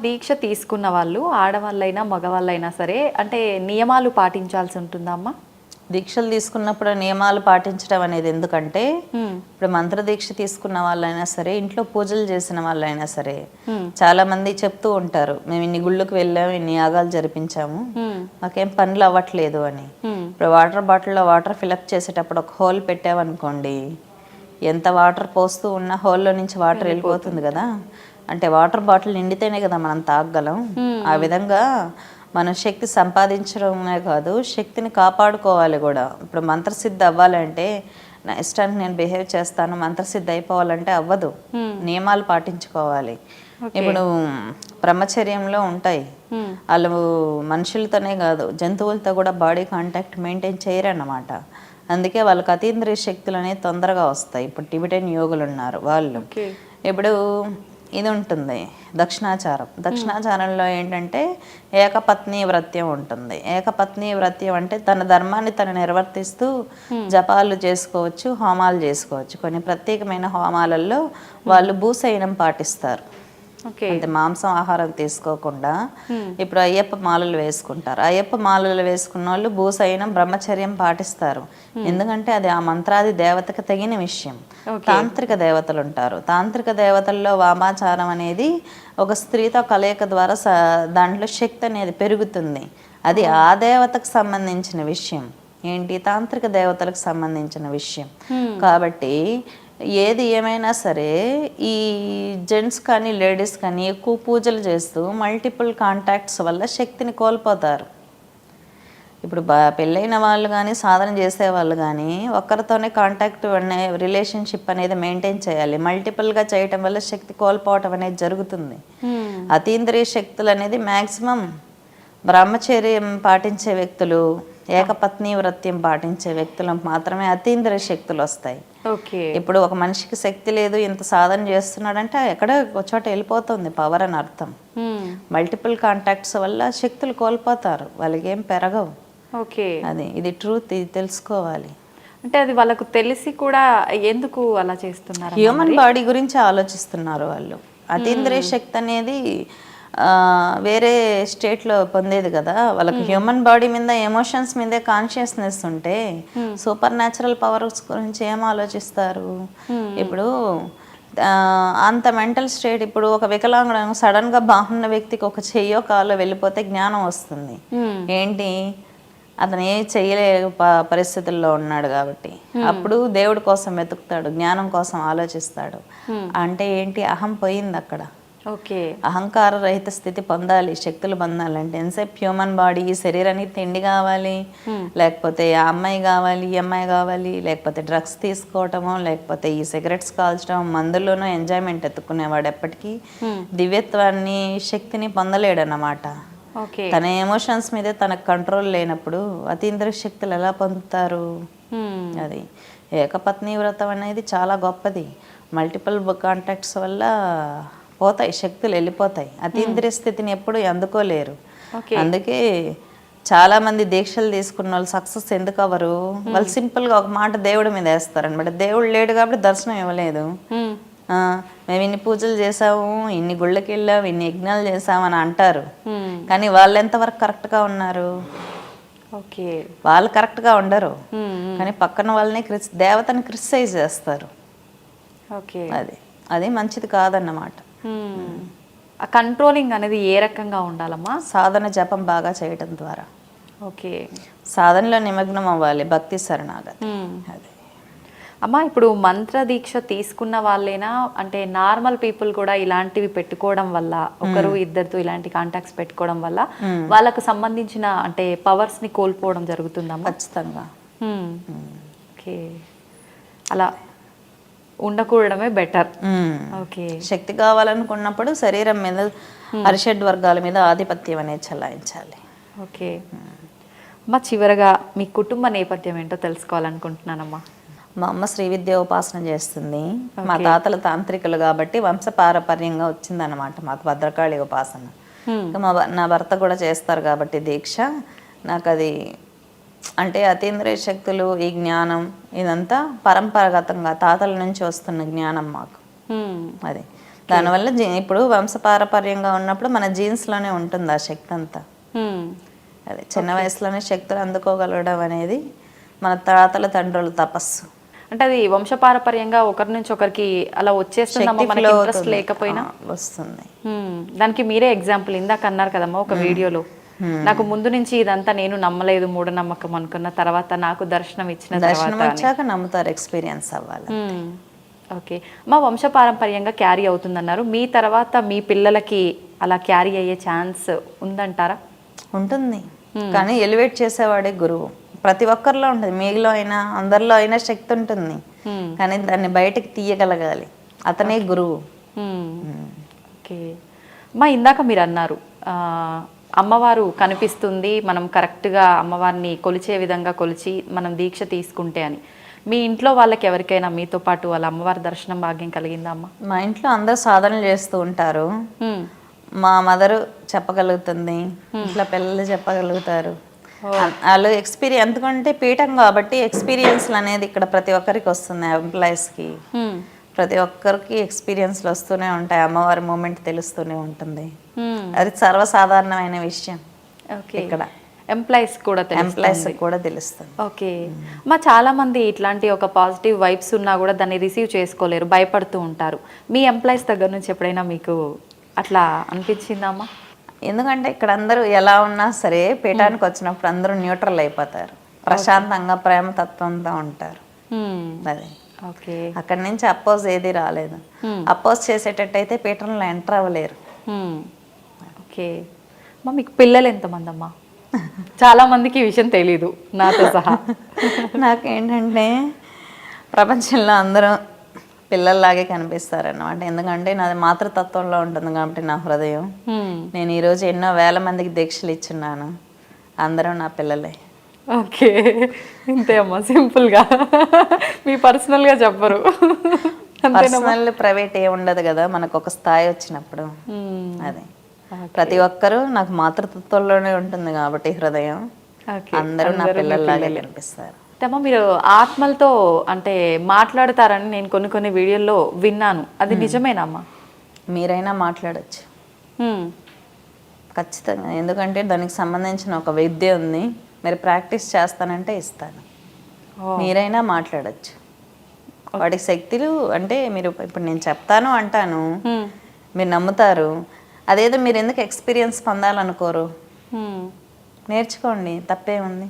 దీక్ష తీసుకున్న వాళ్ళు ఆడవాళ్ళైనా మగవాళ్ళైనా సరే అంటే నియమాలు పాటించాల్సి ఉంటుందా అమ్మా? దీక్షలు తీసుకున్నప్పుడు నియమాలు పాటించడం అనేది ఎందుకంటే ఇప్పుడు మంత్ర దీక్ష తీసుకున్న వాళ్ళైనా సరే, ఇంట్లో పూజలు చేసిన వాళ్ళైనా సరే, చాలా మంది చెప్తూ ఉంటారు మేము ఇన్ని గుళ్ళకు వెళ్ళాము, ఇన్ని యాగాలు జరిపించాము, మాకేం పనులు అవ్వట్లేదు అని. ఇప్పుడు వాటర్ బాటిల్లో వాటర్ ఫిలప్ చేసేటప్పుడు ఒక హోల్ పెట్టామనుకోండి, ఎంత వాటర్ పోస్తూ ఉన్నా హోల్లో నుంచి వాటర్ వెళ్ళిపోతుంది కదా. అంటే వాటర్ బాటిల్ నిండితేనే కదా మనం తాగగలం. ఆ విధంగా మనం శక్తి సంపాదించడమే కాదు, శక్తిని కాపాడుకోవాలి కూడా. ఇప్పుడు మంత్రసిద్ధి అవ్వాలంటే నా ఇష్టానికి నేను బిహేవ్ చేస్తాను, మంత్రసిద్ధి అయిపోవాలంటే అవ్వదు. నియమాలు పాటించుకోవాలి. ఇప్పుడు బ్రహ్మచర్యంలో ఉంటాయి, వాళ్ళు మనుషులతోనే కాదు జంతువులతో కూడా బాడీ కాంటాక్ట్ మెయింటైన్ చేయరన్నమాట. అందుకే వాళ్ళకి అతీంద్రియ శక్తులు అనేవి తొందరగా వస్తాయి. ఇప్పుడు టిబెటన్ యోగులు ఉన్నారు, వాళ్ళు ఇప్పుడు ఇది ఉంటుంది దక్షిణాచారం. దక్షిణాచారంలో ఏంటంటే ఏకపత్ని వ్రత్యం ఉంటుంది. ఏకపత్ని వ్రత్యం అంటే తన ధర్మాన్ని తను నిర్వర్తిస్తూ జపాలు చేసుకోవచ్చు, హోమాలు చేసుకోవచ్చు. కొన్ని ప్రత్యేకమైన హోమాలలో వాళ్ళు భూశయనం పాటిస్తారు, అంటే మాంసం ఆహారం తీసుకోకుండా. ఇప్పుడు అయ్యప్ప మాలలు వేసుకుంటారు, అయ్యప్ప మాలలు వేసుకున్న వాళ్ళు భూశయనం బ్రహ్మచర్యం పాటిస్తారు. ఎందుకంటే అది ఆ మంత్రాది దేవతకు తగిన విషయం. తాంత్రిక దేవతలు ఉంటారు, తాంత్రిక దేవతల్లో వామాచారం అనేది ఒక స్త్రీతో కలయిక ద్వారా దాంట్లో శక్తి అనేది పెరుగుతుంది. అది ఆ దేవతకు సంబంధించిన విషయం, ఏంటి తాంత్రిక దేవతలకు సంబంధించిన విషయం. కాబట్టి ఏది ఏమైనా సరే ఈ జెంట్స్ కానీ లేడీస్ కానీ ఎక్కువ పూజలు చేస్తూ మల్టిపుల్ కాంటాక్ట్స్ వల్ల శక్తిని కోల్పోతారు. ఇప్పుడు పెళ్ళైన వాళ్ళు కానీ సాధన చేసే వాళ్ళు కానీ ఒక్కరితోనే కాంటాక్ట్ రిలేషన్షిప్ అనేది మెయింటైన్ చేయాలి. మల్టిపుల్గా చేయటం వల్ల శక్తి కోల్పోవటం అనేది జరుగుతుంది. అతీంద్రియ శక్తులు అనేది మ్యాక్సిమం బ్రహ్మచర్యం పాటించే వ్యక్తులు, ఏకపత్ని వ్రత్యం పాటించే వ్యక్తులకు మాత్రమే అతీంద్రియ శక్తులు వస్తాయి. ఇప్పుడు ఒక మనిషికి శక్తి లేదు, ఇంత సాధన చేస్తున్నాడంటే ఎక్కడ ఒక చోట వెళ్ళిపోతుంది పవర్ అని అర్థం. మల్టిపుల్ కాంటాక్ట్స్ వల్ల శక్తులు కోల్పోతారు, వాళ్ళకి ఏం పెరగవు. అది ఇది ట్రూత్, ఇది తెలుసుకోవాలి. అంటే అది వాళ్ళకు తెలిసి కూడా ఎందుకు అలా చేస్తున్నారు? హ్యూమన్ బాడీ గురించి ఆలోచిస్తున్నారు వాళ్ళు. అతీంద్రియ శక్తి అనేది వేరే స్టేట్లో పొందేది కదా, వాళ్ళకి హ్యూమన్ బాడీ మీద ఎమోషన్స్ మీదే కాన్షియస్నెస్ ఉంటే సూపర్ న్యాచురల్ పవర్స్ గురించి ఏం ఆలోచిస్తారు? ఇప్పుడు అంత మెంటల్ స్టేట్. ఇప్పుడు ఒక వికలాంగుడు సడన్గా బాగున్న వ్యక్తికి ఒక చెయ్యో కాలో వెళ్ళిపోతే జ్ఞానం వస్తుంది. ఏంటి, అతను ఏ చెయ్యలే పరిస్థితుల్లో ఉన్నాడు కాబట్టి అప్పుడు దేవుడి కోసం వెతుకుతాడు, జ్ఞానం కోసం ఆలోచిస్తాడు. అంటే ఏంటి, అహం పోయింది అక్కడ. అహంకార రహిత స్థితి పొందాలి, శక్తులు పొందాలంటే ఎంతసేపు హ్యూమన్ బాడీ, ఈ శరీరానికి తిండి కావాలి, లేకపోతే ఆ అమ్మాయి కావాలి, ఈ అమ్మాయి కావాలి, లేకపోతే డ్రగ్స్ తీసుకోవటమో, లేకపోతే ఈ సిగరెట్స్ కాల్చడం, మందుల్లోనూ ఎంజాయ్మెంట్ ఎత్తుకునేవాడు ఎప్పటికీ దివ్యత్వాన్ని, శక్తిని పొందలేడన్నమాట. తన ఎమోషన్స్ మీదే తనకు కంట్రోల్ లేనప్పుడు అతీంద్రియ శక్తులు ఎలా పొందుతారు? అది ఏకపత్ని వ్రతం అనేది చాలా గొప్పది. మల్టిపుల్ కాంటాక్ట్స్ వల్ల పోతాయి, శక్తులు వెళ్ళిపోతాయి. అతీంద్రియ స్థితిని ఎప్పుడు అందుకోలేరు. అందుకే చాలా మంది దీక్షలు తీసుకున్న వాళ్ళు సక్సెస్ ఎందుకు అవ్వరు? వాళ్ళు సింపుల్గా ఒక మాట దేవుడి మీద వేస్తారనమాట. దేవుడు లేడు కాబట్టి దర్శనం ఇవ్వలేదు. మేము ఇన్ని పూజలు చేసాము, ఇన్ని గుళ్ళకి వెళ్ళాము, ఇన్ని యజ్ఞాలు చేసాము అని అంటారు. కానీ వాళ్ళు ఎంతవరకు కరెక్ట్గా ఉన్నారు? వాళ్ళు కరెక్ట్గా ఉండరు, కానీ పక్కన వాళ్ళని దేవతని క్రిటిసైజ్ చేస్తారు. అది మంచిది కాదన్నమాట. కంట్రోలింగ్ అనేది ఏ రకంగా ఉండాలమ్మా? సాధన జపం బాగా చేయటం ద్వారా. సాధనలో నిమగ్నం అవ్వాలి, భక్తి శరణాగతి. అది అమ్మా, ఇప్పుడు మంత్ర దీక్ష తీసుకున్న వాళ్ళైనా అంటే నార్మల్ పీపుల్ కూడా ఇలాంటివి పెట్టుకోవడం వల్ల, ఒకరు ఇద్దరితో ఇలాంటి కాంటాక్ట్స్ పెట్టుకోవడం వల్ల వాళ్ళకు సంబంధించిన అంటే పవర్స్ ని కోల్పోవడం జరుగుతుందమ్మా? ఖచ్చితంగా. అలా ఉండకూడడమే బెటర్. శక్తి కావాలనుకున్నప్పుడు శరీరం మీద అరిషడ్ వర్గాల మీద ఆధిపత్యం అనేది చెలాయించాలి. అమ్మా, చివరగా మీ కుటుంబ నేపథ్యం ఏంటో తెలుసుకోవాలనుకుంటున్నానమ్మా. మా అమ్మ శ్రీ విద్య ఉపాసన చేస్తుంది. మా తాతలు తాంత్రికులు కాబట్టి వంశపారపర్యంగా వచ్చిందనమాట మాకు భద్రకాళి ఉపాసన. నా భర్త కూడా చేస్తారు కాబట్టి దీక్ష. నాకు అది అంటే అతీంద్రియ శక్తులు, ఈ జ్ఞానం ఇదంతా పరంపరాగతంగా తాతల నుంచి వస్తున్న జ్ఞానం మాకు. అది దానివల్ల ఇప్పుడు వంశపారపర్యంగా ఉన్నప్పుడు మన జీన్స్లోనే ఉంటుంది ఆ శక్తి అంతా. అదే చిన్న వయసులోనే శక్తులు అందుకోగలగడం అనేది మన తాతల తండ్రుల తపస్సు. అంటే అది వంశపారపర్యంగా ఒకరి నుంచి ఒకరికి అలా వచ్చేస్తుందమ్మా, మనకి ఇంట్రెస్ట్ లేకపోయినా వస్తుంది. దానికి మీరే ఎగ్జాంపుల్ ఇందాక అన్నారు కదమ్మా ఒక వీడియోలో, నాకు ముందు నుంచి ఇదంతా నేను నమ్మలేదు, మూఢనమ్మకం అనుకున్న తర్వాత నాకు దర్శనం వచ్చాక నమ్ముతారు, ఎక్స్పీరియన్స్ అవ్వాలి. ఓకే, మా వంశపారంపర్యంగా క్యారీ అవుతుందన్నారు, మీ తర్వాత మీ పిల్లలకి అలా క్యారీ అయ్యే ఛాన్స్ ఉందంటారా? ఉంటుంది, కానీ ఎలివేట్ చేసేవాడే గురువు. ప్రతి ఒక్కరిలో ఉంటుంది, మీలో అయినా అందరిలో అయినా శక్తి ఉంటుంది, కానీ దాన్ని బయటకు తీయగలగాలి, అతనే గురువు. ఓకే మా ఇందాక మీరు అన్నారు అమ్మవారు కనిపిస్తుంది, మనం కరెక్ట్గా అమ్మవారిని కొలిచే విధంగా కొలిచి మనం దీక్ష తీసుకుంటే అని. మీ ఇంట్లో వాళ్ళకి ఎవరికైనా మీతో పాటు వాళ్ళ అమ్మవారి దర్శనం భాగ్యం కలిగిందా అమ్మ? మా ఇంట్లో అందరూ సాధనలు చేస్తూ ఉంటారు. మా మదరు చెప్పగలుగుతుంది, ఇంట్లో పిల్లలు చెప్పగలుగుతారు. వాళ్ళు ఎక్స్పీరియన్స్, ఎందుకంటే పీఠం కాబట్టి ఎక్స్పీరియన్స్లు అనేది ఇక్కడ ప్రతి ఒక్కరికి వస్తుంది. ఎంప్లాయీస్కి ప్రతి ఒక్కరికి ఎక్స్పీరియన్స్లు వస్తూనే ఉంటాయి, అమ్మవారి మూమెంట్ తెలుస్తూనే ఉంటుంది. అది సర్వసాధారణమైన విషయం. ఇక్కడ ఎంప్లాయీస్ కూడా తెలుస్తుంది. ఓకే మా చాలా మంది ఇట్లాంటి ఒక పాజిటివ్ వైబ్స్ ఉన్నా కూడా దాన్ని రిసీవ్ చేసుకోలేరు, భయపడుతూ ఉంటారు. మీ ఎంప్లాయీస్ దగ్గర నుంచి ఎప్పుడైనా మీకు అట్లా అనిపించిందమ్మా? ఎందుకంటే ఇక్కడ అందరూ ఎలా ఉన్నా సరే పీఠానికి వచ్చినప్పుడు అందరూ న్యూట్రల్ అయిపోతారు, ప్రశాంతంగా ప్రేమతత్వంతో ఉంటారు. అదే ఓకే, అక్కడి నుంచి అపోజ్ ఏది రాలేదు. అపోజ్ చేసేటట్టయితే పీఠంలో ఎంటర్ అవ్వలేరు. ఓకే అమ్మా, మీకు పిల్లలు ఎంతమంది అమ్మా? చాలా మందికి ఈ విషయం తెలీదు, నాతో సహా. నాకేంటంటే ప్రపంచంలో అందరూ పిల్లల్లాగే కనిపిస్తారన్నమాట, ఎందుకంటే నాది మాతృతత్వంలో ఉంటుంది కాబట్టి నా హృదయం. నేను ఈరోజు ఎన్నో వేల మందికి దీక్షలు ఇచ్చున్నాను, అందరూ నా పిల్లలే. ఓకే అంతే అమ్మా, సింపుల్గా మీ పర్సనల్గా చెప్పరు. పర్సనల్ ప్రైవేట్ ఏ ఉండదు కదా, మనకు ఒక స్థాయి వచ్చినప్పుడు. అదే ప్రతి ఒక్కరూ నాకు మాతృతత్వంలోనే ఉంటుంది కాబట్టి హృదయం, అందరూ నా పిల్లల్లాగే కనిపిస్తారు. అమ్మా మీరు ఆత్మలతో అంటే మాట్లాడతారని నేను కొన్ని వీడియోల్లో విన్నాను, అది నిజమేనమ్మా? మీరైనా మాట్లాడచ్చు ఖచ్చితంగా, ఎందుకంటే దానికి సంబంధించిన ఒక విద్య ఉంది. మీరు ప్రాక్టీస్ చేస్తానంటే ఇస్తాను. మీరైనా మాట్లాడచ్చు, వాటికి శక్తులు అంటే మీరు ఇప్పుడు నేను చెప్తాను అంటాను, మీరు నమ్ముతారు. అదేదో మీరు ఎందుకు ఎక్స్పీరియన్స్ పొందాలనుకోరు? నేర్చుకోండి, తప్పే ఉంది.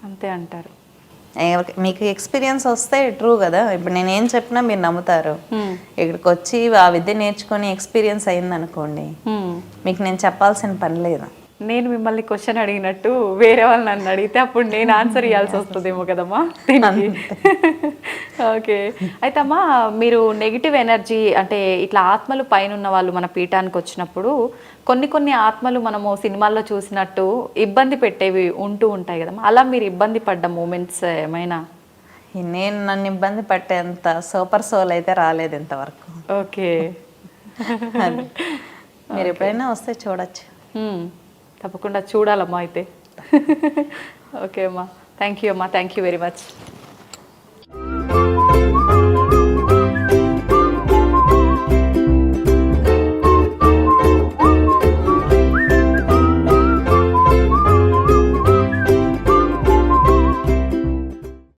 అంతే అంటారు. మీకు ఎక్స్పీరియన్స్ వస్తే ట్రూ కదా. ఇప్పుడు నేను ఏం చెప్పినా మీరు నమ్ముతారు. ఇక్కడికి వచ్చి ఆ విద్య నేర్చుకొని ఎక్స్పీరియన్స్ అయింది అనుకోండి, మీకు నేను చెప్పాల్సిన పని లేదు. నేను మిమ్మల్ని క్వశ్చన్ అడిగినట్టు వేరే వాళ్ళు నన్ను అడిగితే అప్పుడు నేను ఆన్సర్ ఇవ్వాల్సి వస్తుందేమో కదమ్మా దీనికి. ఓకే అయితే అమ్మా మీరు నెగిటివ్ ఎనర్జీ అంటే ఇట్లా ఆత్మలు పైన ఉన్న వాళ్ళు మన పీఠానికి వచ్చినప్పుడు కొన్ని ఆత్మలు మనము సినిమాల్లో చూసినట్టు ఇబ్బంది పెట్టేవి ఉంటూ ఉంటాయి కదమ్మా, అలా మీరు ఇబ్బంది పడ్డ మూమెంట్స్ ఏమైనా? నేను నన్ను ఇబ్బంది పట్టేంత సూపర్ సోల్ అయితే రాలేదు ఇంతవరకు. ఓకే మీరు ఎప్పుడైనా వస్తే చూడొచ్చు. తప్పకుండా చూడాలమ్మా అయితే. ఓకే అమ్మా, థ్యాంక్ యూ అమ్మా, థ్యాంక్ యూ వెరీ మచ్.